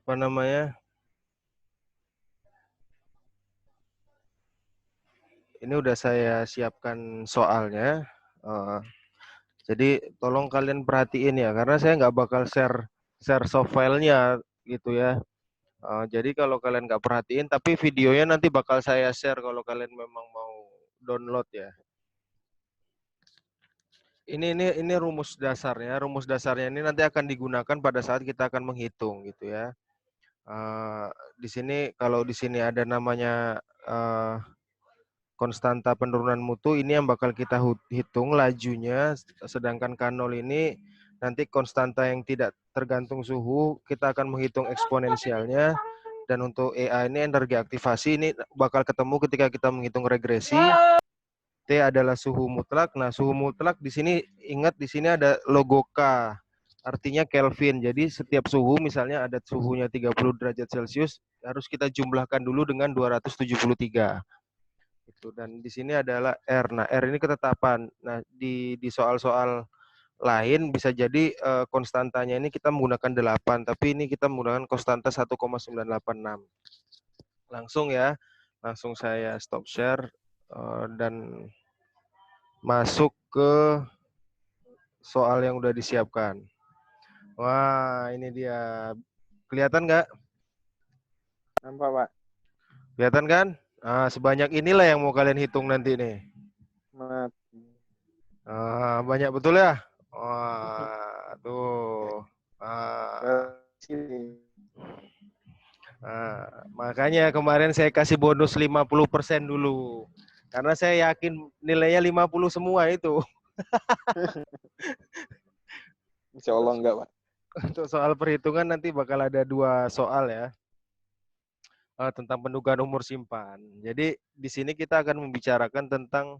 apa namanya? Ini udah saya siapkan soalnya. Eh, jadi tolong kalian perhatiin ya, karena saya nggak bakal share share soft file-nya gitu ya. Jadi kalau kalian nggak perhatiin, tapi videonya nanti bakal saya share kalau kalian memang mau download ya. Ini rumus dasarnya. Rumus dasarnya ini nanti akan digunakan pada saat kita akan menghitung gitu ya. Di sini kalau di sini ada namanya konstanta penurunan mutu, ini yang bakal kita hitung lajunya, sedangkan K0 ini nanti konstanta yang tidak tergantung suhu, kita akan menghitung eksponensialnya, dan untuk EA ini energi aktivasi, ini bakal ketemu ketika kita menghitung regresi. T adalah suhu mutlak. Nah, suhu mutlak di sini, ingat di sini ada logo K, artinya Kelvin. Jadi setiap suhu, misalnya ada suhunya 30 derajat Celcius, harus kita jumlahkan dulu dengan 273. Itu. Dan di sini adalah R. Nah, R ini ketetapan. Nah, di soal-soal lain bisa jadi konstantanya ini kita menggunakan 8, tapi ini kita menggunakan konstanta 1,986. Langsung ya, langsung saya stop share dan masuk ke soal yang udah disiapkan. Wah, ini dia. Kelihatan nggak? Nampak, Pak. Kelihatan kan? Sebanyak inilah yang mau kalian hitung nanti nih. Banyak betul ya? Wah, tuh. Makanya kemarin saya kasih bonus 50% dulu. Karena saya yakin nilainya 50 semua itu. Insya Allah enggak, Pak. Untuk soal perhitungan nanti bakal ada 2 soal ya. Tentang pendugaan umur simpan. Jadi di sini kita akan membicarakan tentang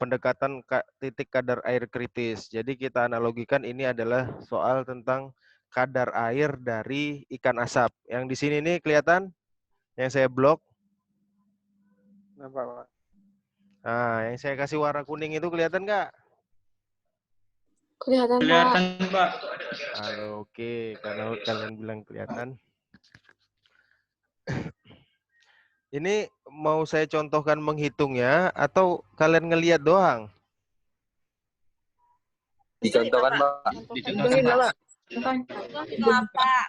pendekatan titik kadar air kritis. Jadi kita analogikan ini adalah soal tentang kadar air dari ikan asap. Yang di sini nih kelihatan yang saya blok. Nampak, Pak. Yang saya kasih warna kuning itu kelihatan nggak? Kelihatan, Pak. Kelihatan, Pak. Oke, karena kalian bilang kelihatan. Ini mau saya contohkan menghitungnya atau kalian ngelihat doang? Dicontohkan, Pak. Dicontohkan, Pak. Pak.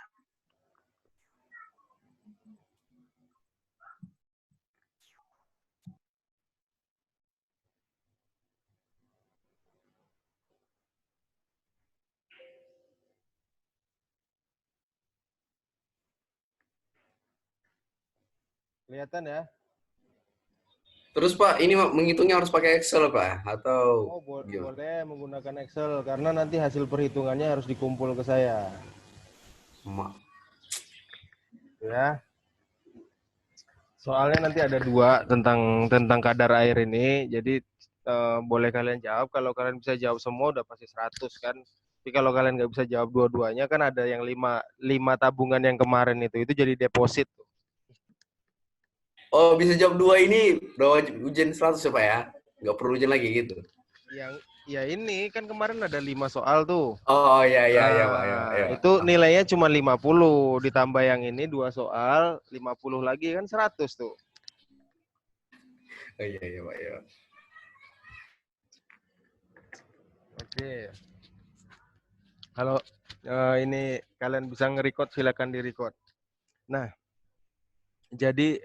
Kelihatan ya? Terus Pak, ini menghitungnya harus pakai Excel Pak? Atau boleh menggunakan Excel karena nanti hasil perhitungannya harus dikumpul ke saya. Ya. Soalnya nanti ada 2 tentang kadar air ini. Jadi boleh kalian jawab. Kalau kalian bisa jawab semua udah pasti 100 kan. Tapi kalau kalian nggak bisa jawab dua-duanya kan ada yang 5 tabungan yang kemarin itu jadi deposit. Oh, bisa jawab 2 ini udah wajib ujian 100 ya Pak ya? Nggak perlu ujian lagi gitu? Ya ini kan kemarin ada 5 soal tuh. Oh iya Pak. Ya. Itu nilainya cuma 50, ditambah yang ini 2 soal, 50 lagi kan 100 tuh. Oh iya Pak ya. Oke. Kalau ini kalian bisa nge-record, silakan di-record. Nah, jadi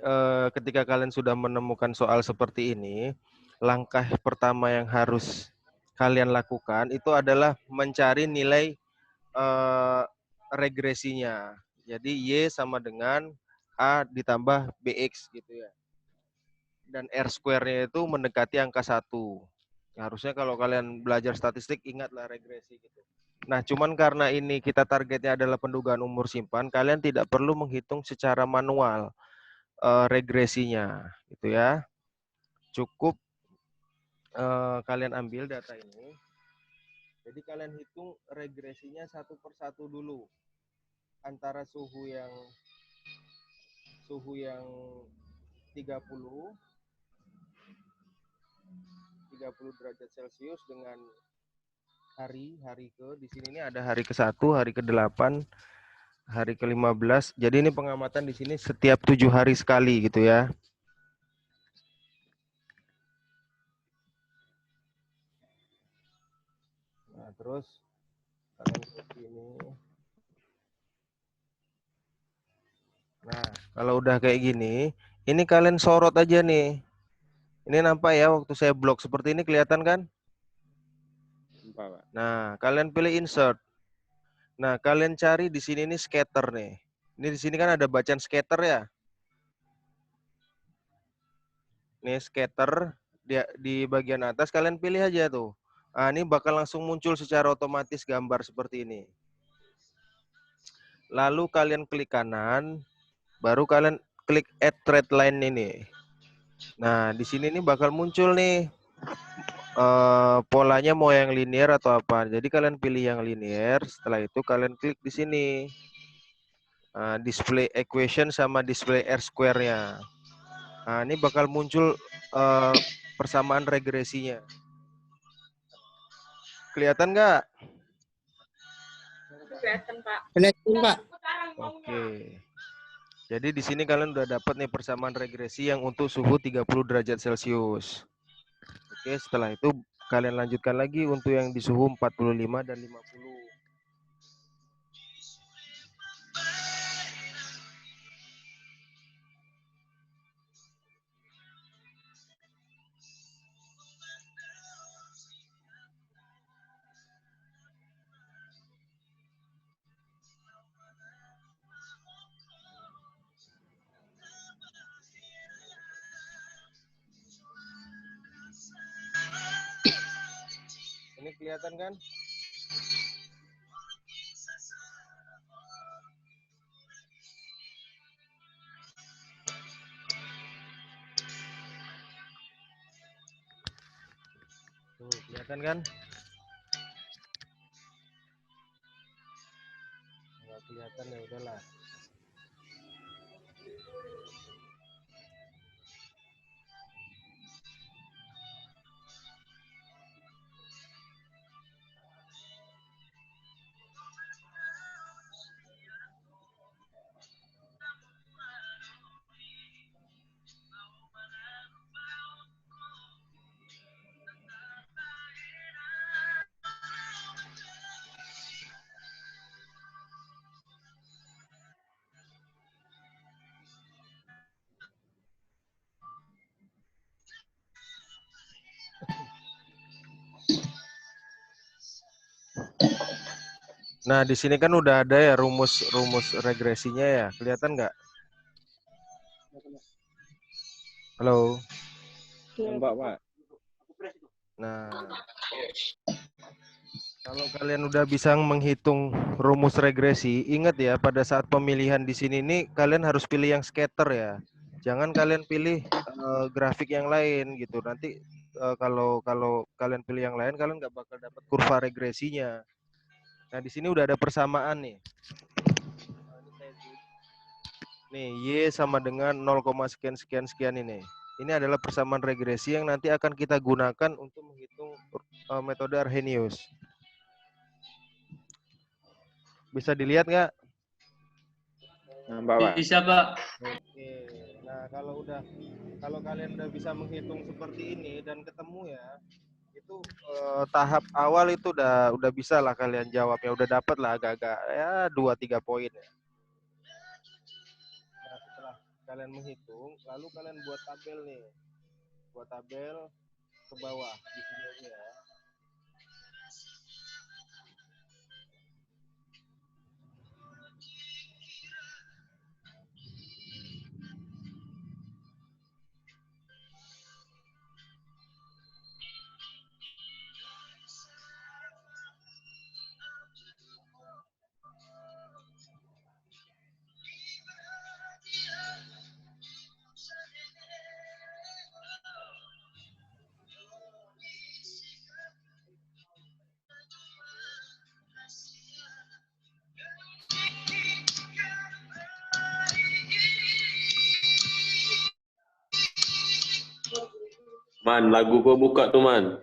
ketika kalian sudah menemukan soal seperti ini, langkah pertama yang harus kalian lakukan itu adalah mencari nilai regresinya. Jadi Y sama dengan A ditambah BX gitu ya. Dan R square-nya itu mendekati angka 1. Harusnya kalau kalian belajar statistik ingatlah regresi gitu. Nah, cuman karena ini kita targetnya adalah pendugaan umur simpan, kalian tidak perlu menghitung secara manual regresinya gitu ya. Cukup kalian ambil data ini. Jadi kalian hitung regresinya 1 per 1 dulu. Antara suhu yang 30 derajat Celcius dengan hari ke di sini ini ada hari ke-1, hari ke-8, hari ke-15. Jadi ini pengamatan di sini setiap 7 hari sekali gitu ya. Nah, terus kalian klik ini. Nah, kalau udah kayak gini, ini kalian sorot aja nih. Ini nampak ya waktu saya blok seperti ini kelihatan kan? Nampak, Pak. Nah, kalian pilih insert. Nah, kalian cari di sini nih scatter nih. Ini di sini kan ada bacaan scatter ya. Nih scatter di bagian atas kalian pilih aja tuh. Nah, ini bakal langsung muncul secara otomatis gambar seperti ini. Lalu kalian klik kanan, baru kalian klik add thread line ini. Nah, di sini nih bakal muncul nih polanya mau yang linear atau apa. Jadi kalian pilih yang linear, setelah itu kalian klik di sini. Display equation sama display R square-nya. Nah, ini bakal muncul persamaan regresinya. Kelihatan nggak? Kelihatan, Pak. Kelihatan, Pak. Oke. Jadi di sini kalian udah dapat nih persamaan regresi yang untuk suhu 30 derajat Celcius. Oke, setelah itu kalian lanjutkan lagi untuk yang di suhu 45 dan 50. Ini kelihatan kan? Tuh, kelihatan kan? Nggak kelihatan ya udahlah. Nah, di sini kan udah ada ya rumus regresinya ya. Kelihatan nggak? Halo. Nampak, Pak. Nah, kalau kalian udah bisa menghitung rumus regresi, ingat ya pada saat pemilihan di sini nih kalian harus pilih yang scatter ya. Jangan kalian pilih grafik yang lain gitu. Nanti kalau kalian pilih yang lain kalian nggak bakal dapat kurva regresinya. Nah, di sini udah ada persamaan nih. Nih, Y sama dengan 0, sekian sekian sekian ini. Ini adalah persamaan regresi yang nanti akan kita gunakan untuk menghitung metode Arrhenius. Bisa dilihat nggak? Nampak, Pak. Bisa, Pak. Oke. Nah, kalau kalian udah bisa menghitung seperti ini dan ketemu ya, itu tahap awal itu udah bisa lah kalian jawabnya, udah dapat lah agak-agak ya 2-3 poin ya. Nah, setelah kalian menghitung, lalu kalian buat tabel nih. Buat tabel ke bawah di sini aja ya. Man, lagu gua buka tuh, Man.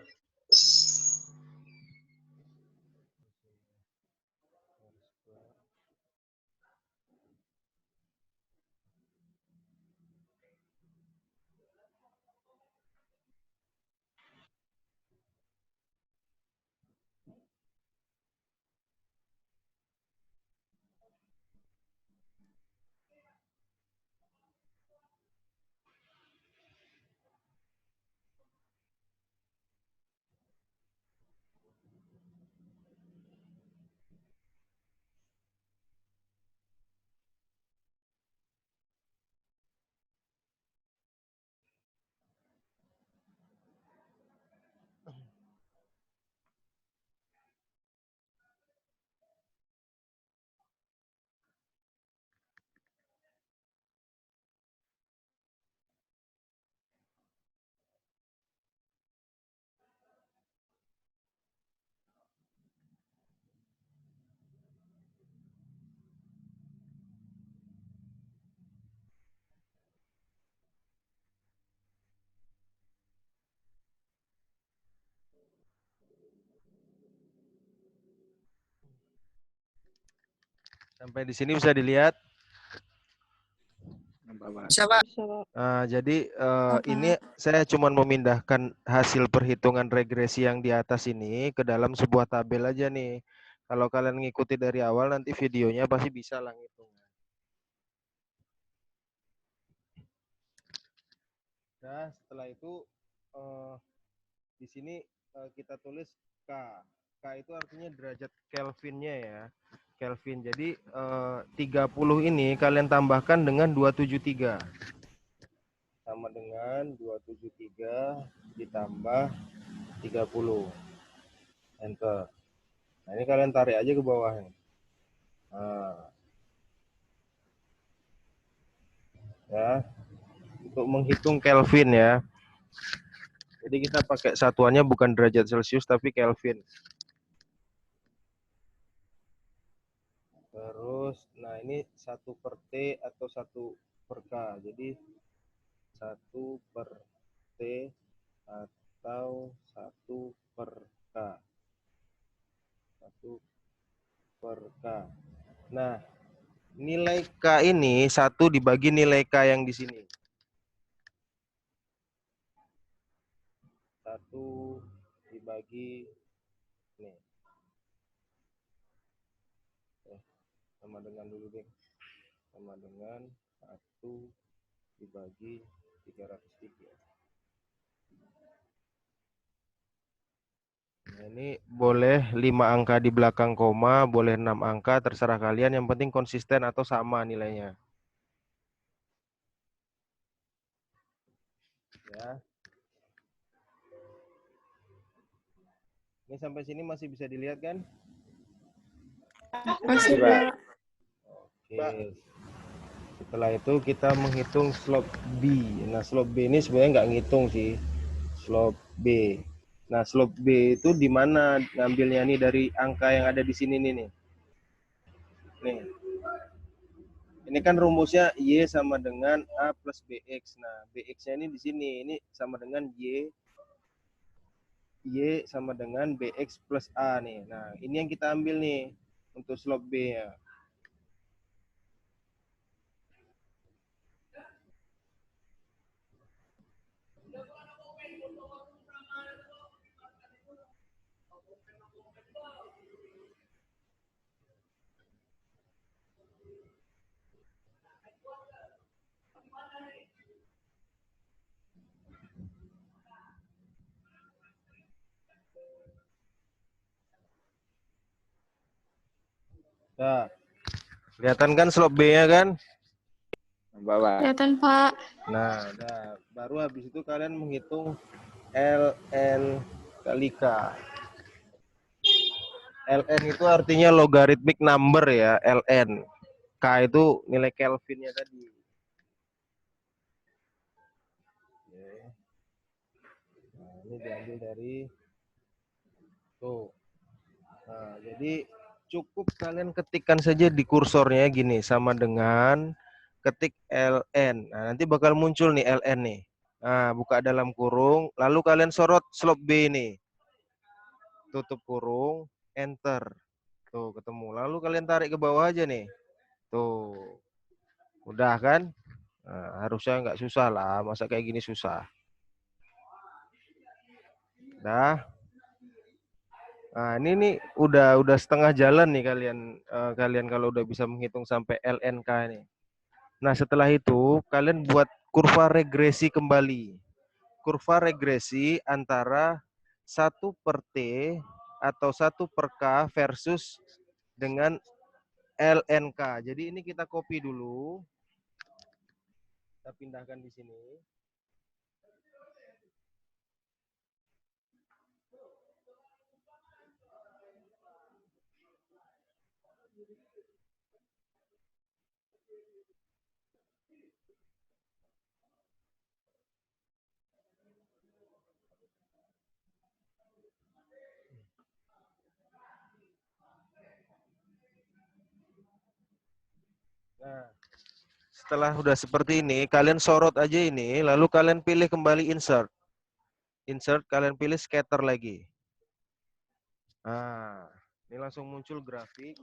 Sampai di sini bisa dilihat. Nampak, Pak. Bisa, Pak. Jadi ini saya cuma memindahkan hasil perhitungan regresi yang di atas ini ke dalam sebuah tabel aja nih. Kalau kalian ngikuti dari awal nanti videonya pasti bisa lah ngitung. Nah, setelah itu di sini kita tulis K. K itu artinya derajat Kelvinnya ya. Kelvin. Jadi 30 ini kalian tambahkan dengan 273. Sama dengan 273 ditambah 30. Enter. Nah, ini kalian tarik aja ke bawah. Nah, ya. Untuk menghitung Kelvin ya. Jadi kita pakai satuannya bukan derajat Celcius tapi Kelvin. Terus, nah ini 1/T atau 1/K. Jadi 1/T atau 1/K. 1/K. Nah, nilai K ini 1 dibagi nilai K yang di sini. 1 dibagi nih. Sama dengan dulu deh. Sama dengan 1 dibagi 303. Nah, ini boleh 5 angka di belakang koma, boleh 6 angka, terserah kalian. Yang penting konsisten atau sama nilainya. Ya. Ini sampai sini masih bisa dilihat kan? Masih, Pak. Pak. Oke. Setelah itu kita menghitung slope B. Nah, slope B ini sebenarnya nggak ngitung sih. Slope B. Nah, slope B itu di mana ngambilnya nih dari angka yang ada di sini nih. Nih. Ini kan rumusnya Y sama dengan A plus BX. Nah, BX-nya ini di sini. Ini sama dengan Y. Y sama dengan BX plus A nih. Nah, ini yang kita ambil nih untuk slope B-nya. Nah, kelihatan kan slope B-nya kan? Nampak, Pak. Kelihatan, Pak. Nah, baru habis itu kalian menghitung ln kali K. Ln itu artinya logarithmic number ya, ln. K itu nilai Kelvinnya tadi. Oke. Nah, ini diambil dari tuh. Nah, jadi cukup kalian ketikkan saja di kursornya gini, sama dengan ketik ln. Nah, nanti bakal muncul nih ln nih. Nah, buka dalam kurung, lalu kalian sorot slope B nih. Tutup kurung, enter. Tuh, ketemu. Lalu kalian tarik ke bawah aja nih. Tuh. Udah kan? Nah, harusnya nggak susah lah. Masa kayak gini susah. Dah. Nah, ini nih udah setengah jalan nih kalian kalau udah bisa menghitung sampai LNK ini. Nah, setelah itu kalian buat kurva regresi kembali. Kurva regresi antara 1/T atau 1/K versus dengan LNK. Jadi ini kita copy dulu. Kita pindahkan di sini. Nah, setelah udah seperti ini, kalian sorot aja ini, lalu kalian pilih kembali insert. Insert, kalian pilih scatter lagi. Nah, ini langsung muncul grafik.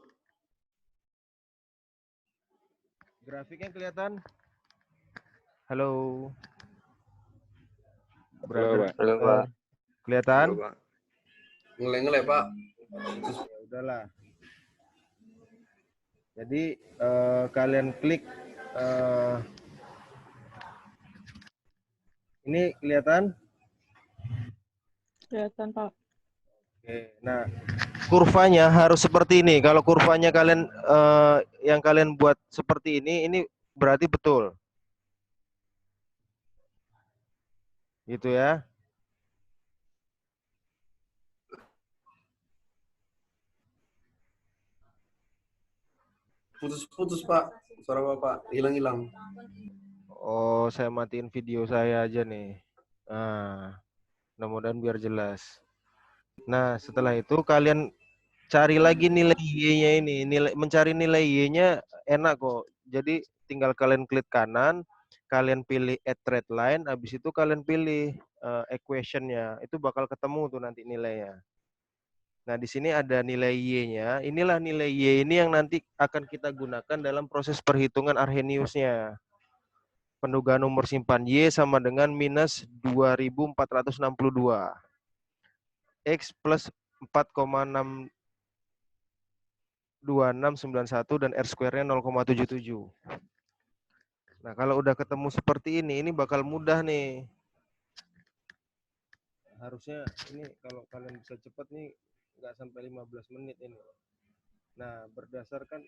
Grafiknya kelihatan? Halo. Halo, Brother. Pak. Halo, Pak. Kelihatan? Halo, Pak. Ngeleng-ngeleng, Pak. Ya udahlah. Jadi kalian klik ini kelihatan? Kelihatan, Pak. Oke. Nah, kurvanya harus seperti ini. Kalau kurvanya kalian yang kalian buat seperti ini berarti betul. Gitu ya. Putus-putus, Pak. Suara Bapak hilang-hilang. Oh, saya matiin video saya aja nih. Nah, mudah-mudahan biar jelas. Nah, setelah itu kalian cari lagi nilai Y-nya ini. Mencari nilai Y-nya enak kok. Jadi tinggal kalian klik kanan, kalian pilih add trade line, habis itu kalian pilih equation-nya. Itu bakal ketemu tuh nanti nilainya. Nah, di sini ada nilai Y-nya. Inilah nilai Y ini yang nanti akan kita gunakan dalam proses perhitungan Arrhenius-nya. Pendugaan nomor simpan Y sama dengan minus 2462. X plus 4,62691 dan R square-nya 0,77. Nah, kalau udah ketemu seperti ini bakal mudah nih. Harusnya ini kalau kalian bisa cepat nih nggak sampai 15 menit ini. Nah, berdasarkan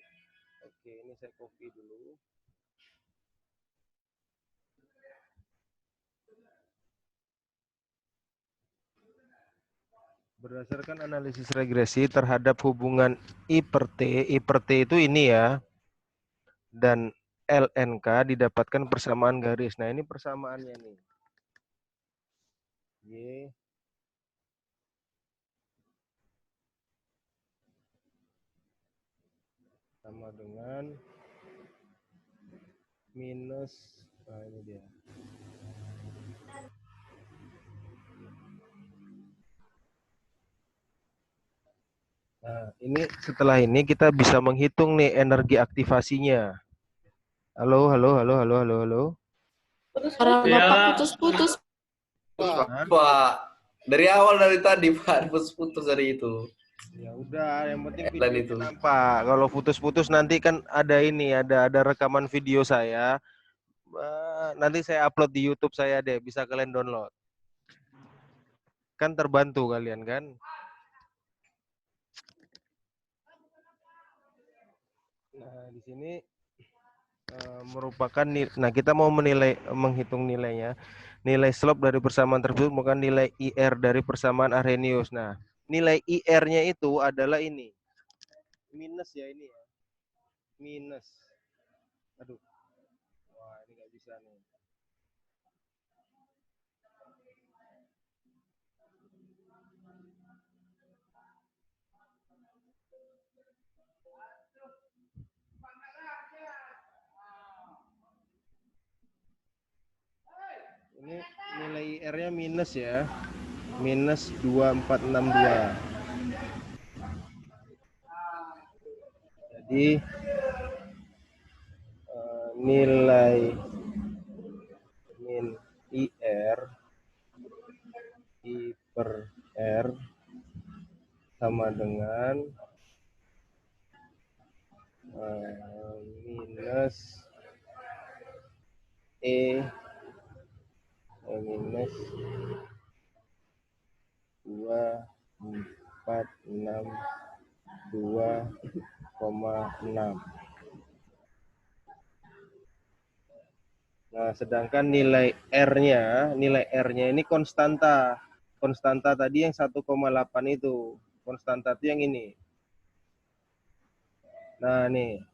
oke, ini saya copy dulu. Berdasarkan analisis regresi terhadap hubungan I per T itu ini ya, dan LNK didapatkan persamaan garis. Nah, ini persamaannya nih. Y sama dengan minus, nah ini dia. Nah, ini setelah ini kita bisa menghitung nih energi aktivasinya. Halo, halo, halo, halo, halo, halo. Suara Bapak putus-putus. Hah? Pak, dari awal dari tadi, Pak. Putus-putus dari itu. Ya udah, yang penting Dan videonya itu. nampak. Kalau putus-putus nanti kan ada ini, ada rekaman video saya. Nanti saya upload di YouTube saya deh, bisa kalian download. Kan terbantu kalian kan? Nah, di sini merupakan nah kita mau menghitung nilainya. Nilai slope dari persamaan tersebut merupakan nilai IR dari persamaan Arrhenius. Nah, nilai IR-nya itu adalah ini. Minus ya ini ya. Minus. Aduh. Wah, ini nggak bisa nih. Ini nilai IR-nya minus ya. Minus 2462. Jadi nilai min IR I per R sama dengan minus minus 2462,6. Nah, sedangkan nilai R-nya ini konstanta. Konstanta tadi yang 1,8 itu. Konstanta itu yang ini. Nah, nih.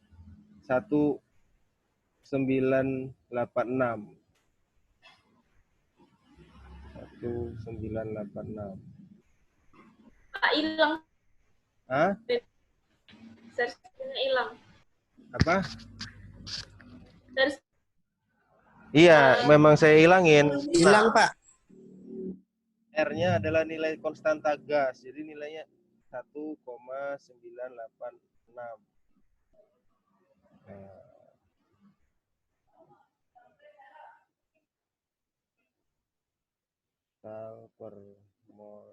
1986. 1986. Pak hilang. Hah? Sersinya hilang. Apa? Dari Iya, memang saya hilangin. Hilang, Pak. R-nya adalah nilai konstanta gas. Jadi nilainya 1,986. Nah, per mol.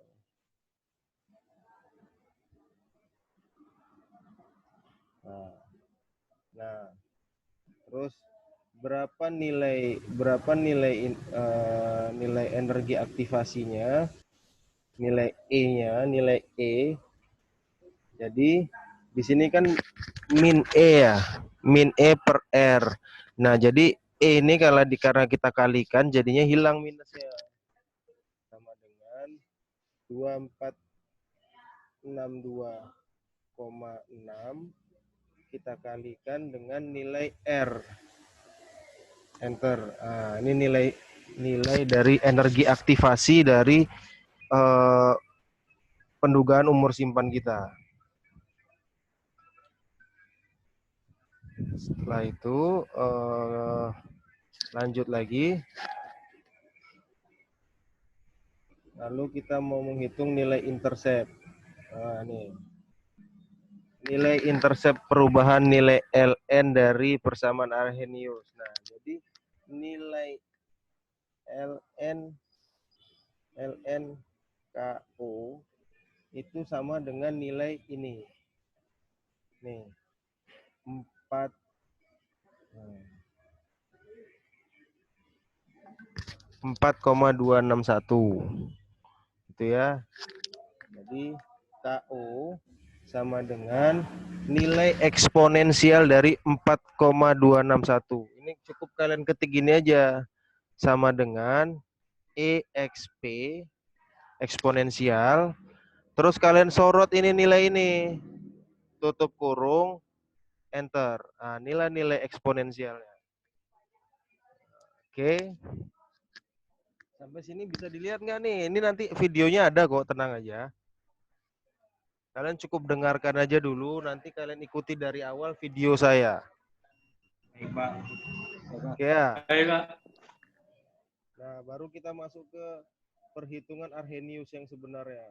Nah, terus berapa nilai nilai energi aktivasinya, nilai E-nya, nilai E. Jadi di sini kan min E ya, min E per R. Nah, jadi E ini karena kita kalikan jadinya hilang minusnya. Sama dengan 2462,6 kita kalikan dengan nilai R. Enter. Nah, ini nilai dari energi aktivasi dari pendugaan umur simpan kita. Setelah itu lanjut lagi. Lalu kita mau menghitung nilai intercept. Nah, ini. Nilai intercept perubahan nilai Ln dari persamaan Arrhenius. Nah, jadi nilai Ln KO itu sama dengan nilai ini. Nih. 4,261 itu ya. Jadi KO sama dengan nilai eksponensial dari 4,261. Ini cukup kalian ketik gini aja. Sama dengan EXP eksponensial. Terus kalian sorot ini nilai ini. Tutup kurung, enter. Nah, nilai eksponensialnya. Oke. Sampai sini bisa dilihat nggak nih? Ini nanti videonya ada kok, tenang aja. Kalian cukup dengarkan aja dulu, nanti kalian ikuti dari awal video saya. Oke ya. Nah, baru kita masuk ke perhitungan Arrhenius yang sebenarnya.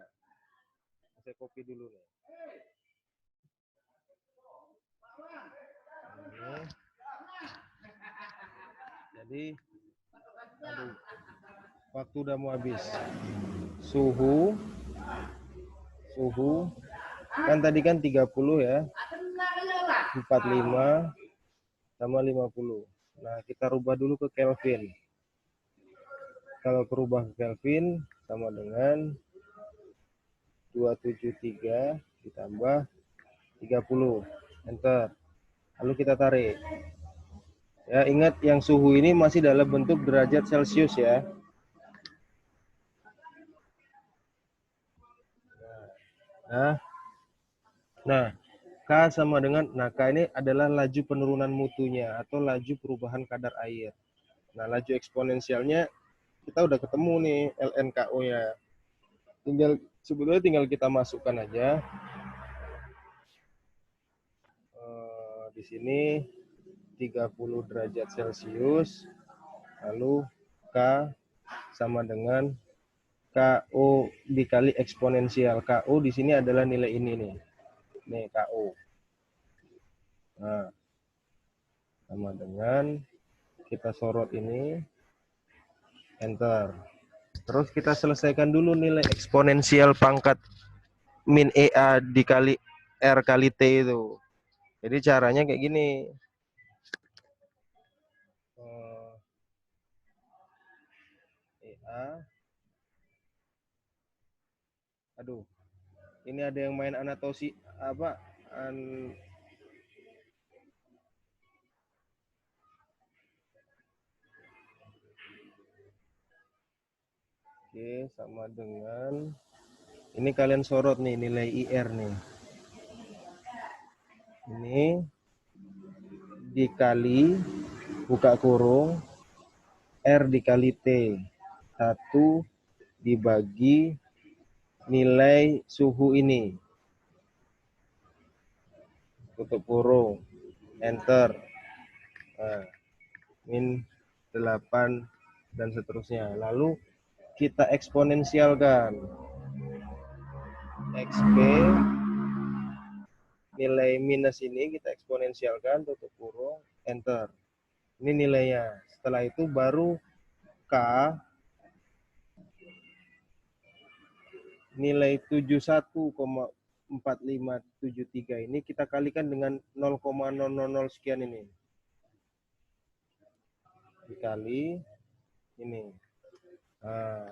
Saya copy dulu nih. Ini. Jadi, waktu udah mau habis. Suhu kan tadi kan 30 ya. 45 sama 50. Nah, kita rubah dulu ke Kelvin. Kalau berubah ke Kelvin sama dengan 273 ditambah 30. Enter. Lalu kita tarik. Ya, ingat yang suhu ini masih dalam bentuk derajat Celcius ya. Nah, K sama dengan, K ini adalah laju penurunan mutunya atau laju perubahan kadar air. Nah, laju eksponensialnya kita udah ketemu nih LNKO-nya. Sebetulnya tinggal kita masukkan aja. Di sini 30 derajat Celcius, lalu K sama dengan KO dikali eksponensial. KO di sini adalah nilai ini nih. Nih KO. Nah, sama dengan kita sorot ini, enter. Terus kita selesaikan dulu nilai eksponensial pangkat min EA dikali R kali T itu. Jadi caranya kayak gini. EA. Aduh. Ini ada yang main anatosi apa? Oke, sama dengan ini kalian sorot nih nilai IR nih. Ini dikali buka kurung R dikali T. 1 dibagi nilai suhu ini. Tutup kurung. Enter. Nah, min 8 dan seterusnya. Lalu kita eksponensialkan. XP nilai minus ini kita eksponensialkan, tutup kurung, enter. Ini nilainya. Setelah itu baru K nilai 71,4573 ini kita kalikan dengan 0,000 sekian ini. Dikali ini. Nah,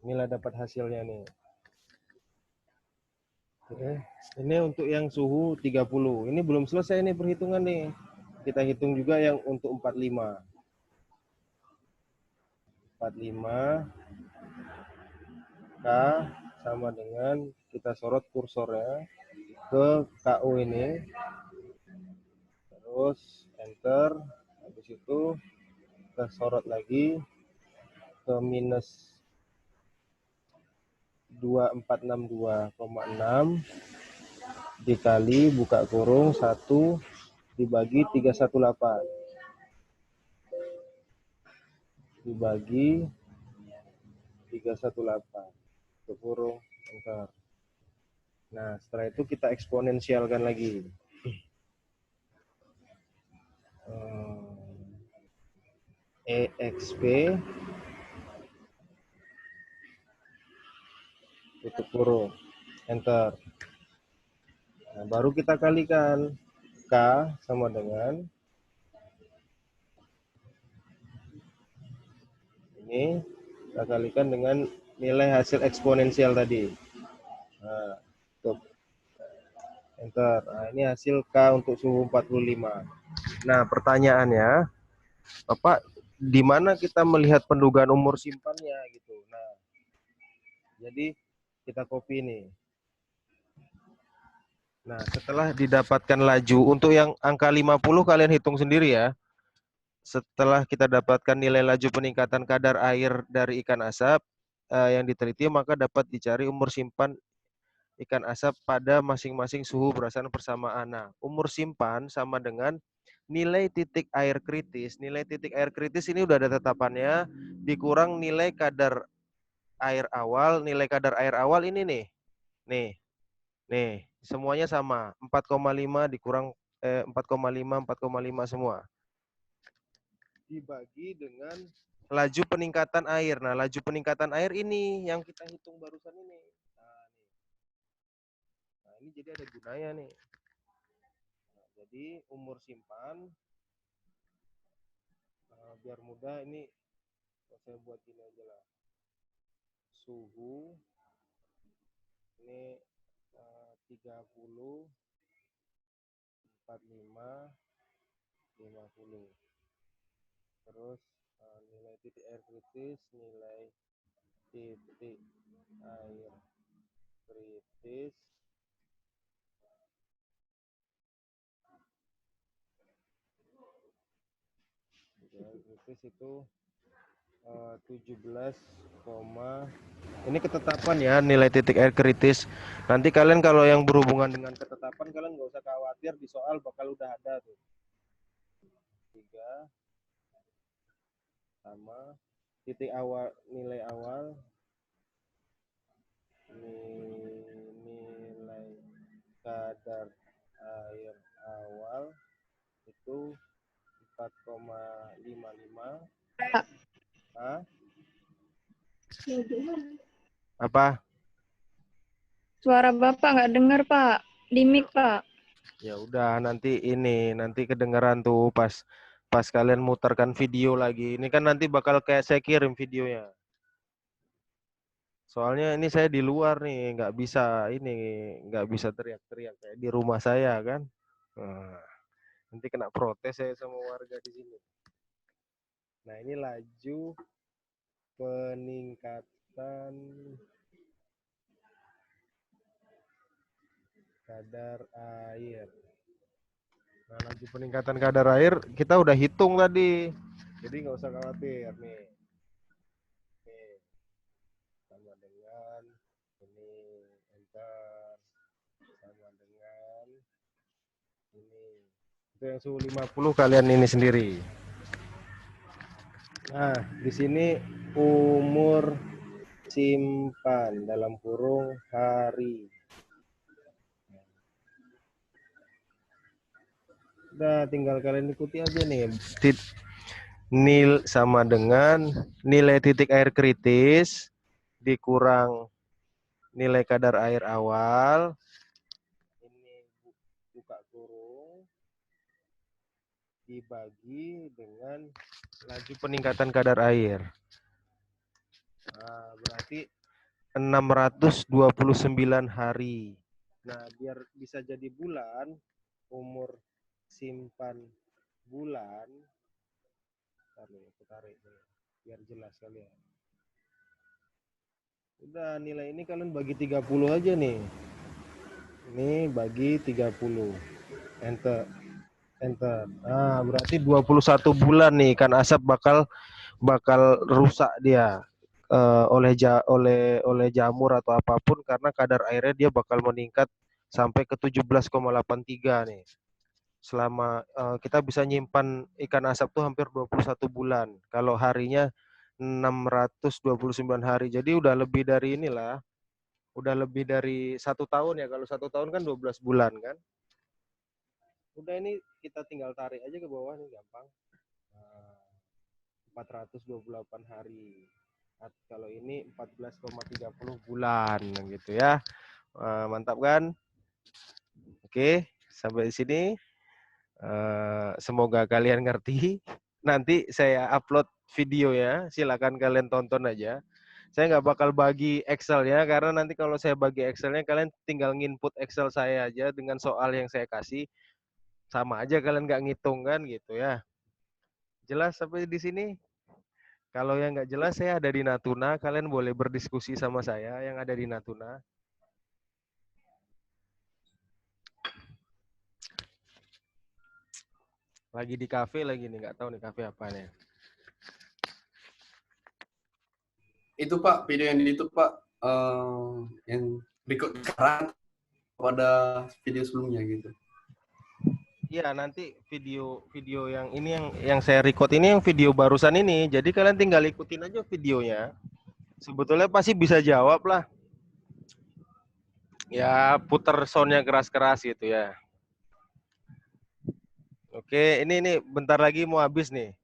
inilah dapat hasilnya nih. Oke. Ini untuk yang suhu 30. Ini belum selesai nih perhitungan nih. Kita hitung juga yang untuk 45. 45 K sama dengan kita sorot kursornya ke KU ini. Terus enter. Habis itu kita sorot lagi ke minus 2462,6 dikali buka kurung 1 dibagi 318 dibagi 318 buka kurung enter. Nah, setelah itu kita eksponensialkan lagi. EXP tutup kurung enter. Nah, baru kita kalikan K sama dengan ini, kita kalikan dengan nilai hasil eksponensial tadi. Nah, tutup enter. Nah, ini hasil K untuk suhu 45. Nah, pertanyaannya, Bapak, di mana kita melihat pendugaan umur simpannya gitu. Nah, jadi kita copy nih. Nah, setelah didapatkan laju, untuk yang angka 50 kalian hitung sendiri ya. Setelah kita dapatkan nilai laju peningkatan kadar air dari ikan asap yang diteliti, maka dapat dicari umur simpan ikan asap pada masing-masing suhu berdasarkan persamaan. Nah, umur simpan sama dengan nilai titik air kritis. Nilai titik air kritis ini udah ada tetapannya, dikurang nilai kadar air awal. Nilai kadar air awal ini nih. Nih, semuanya sama. 4,5 dikurang 4,5 semua. Dibagi dengan laju peningkatan air. Nah, laju peningkatan air ini yang kita hitung barusan ini. Nah, ini jadi ada gunanya nih. Nah, jadi umur simpan, biar mudah ini saya buat gini aja lah. Suhu ini 30, 45, 50. Terus nilai titik air kritis, nilai titik air kritis itu 17, ini ketetapan ya nilai titik air kritis. Nanti kalian kalau yang berhubungan dengan ketetapan kalian nggak usah khawatir, di soal bakal udah ada tuh. 3 sama titik awal, nilai awal, nilai kadar air awal itu 4,55. Apa? Suara Bapak nggak dengar, Pak. Di mic, Pak. Ya udah, nanti kedengeran tuh pas kalian muterkan video lagi. Ini kan nanti bakal kayak saya kirim videonya. Soalnya ini saya di luar nih, nggak bisa teriak-teriak kayak di rumah saya kan. Nah, nanti kena protes saya sama warga di sini. Nah, ini laju peningkatan kadar air. Nah, laju peningkatan kadar air kita udah hitung tadi. Jadi nggak usah khawatir nih. Sama dengan ini enter sama dengan ini. Itu yang suhu 50 kalian ini sendiri. Nah, di sini umur simpan dalam kurung hari. Udah, tinggal kalian ikuti aja nih. Nil sama dengan nilai titik air kritis dikurang nilai kadar air awal. Ini buka kurung. Dibagi dengan laju peningkatan kadar air. Nah, berarti 629 hari. Nah, biar bisa jadi bulan, umur simpan bulan, tarik biar jelas kalian. Udah, nilai ini kalian bagi 30 aja nih. Ini bagi 30. Enter. Nah, berarti 21 bulan nih ikan asap bakal rusak dia oleh jamur atau apapun, karena kadar airnya dia bakal meningkat sampai ke 17,83 nih. Selama kita bisa nyimpan ikan asap tuh hampir 21 bulan. Kalau harinya 629 hari. Jadi udah lebih dari inilah. Udah lebih dari 1 tahun ya. Kalau 1 tahun kan 12 bulan kan. Udah, ini kita tinggal tarik aja ke bawah nih, gampang. 428 hari. Kalau ini 14,30 bulan gitu ya. Mantap kan? Oke, sampai di sini. Semoga kalian ngerti. Nanti saya upload video ya, silakan kalian tonton aja. Saya nggak bakal bagi Excel ya, karena nanti kalau saya bagi Excelnya kalian tinggal nginput Excel saya aja dengan soal yang saya kasih. Sama aja kalian nggak ngitung kan gitu ya. Jelas sampai di sini? Kalau yang nggak jelas, saya ada di Natuna. Kalian boleh berdiskusi sama saya yang ada di Natuna. Lagi di kafe lagi nih, nggak tahu nih kafe apa nih. Itu Pak, video yang di YouTube Pak, yang berikut sekarang pada video sebelumnya gitu. Iya, nanti video yang ini yang saya record ini yang video barusan ini. Jadi kalian tinggal ikutin aja videonya. Sebetulnya pasti bisa jawab lah. Ya, puter soundnya keras-keras gitu ya. Oke, ini bentar lagi mau habis nih.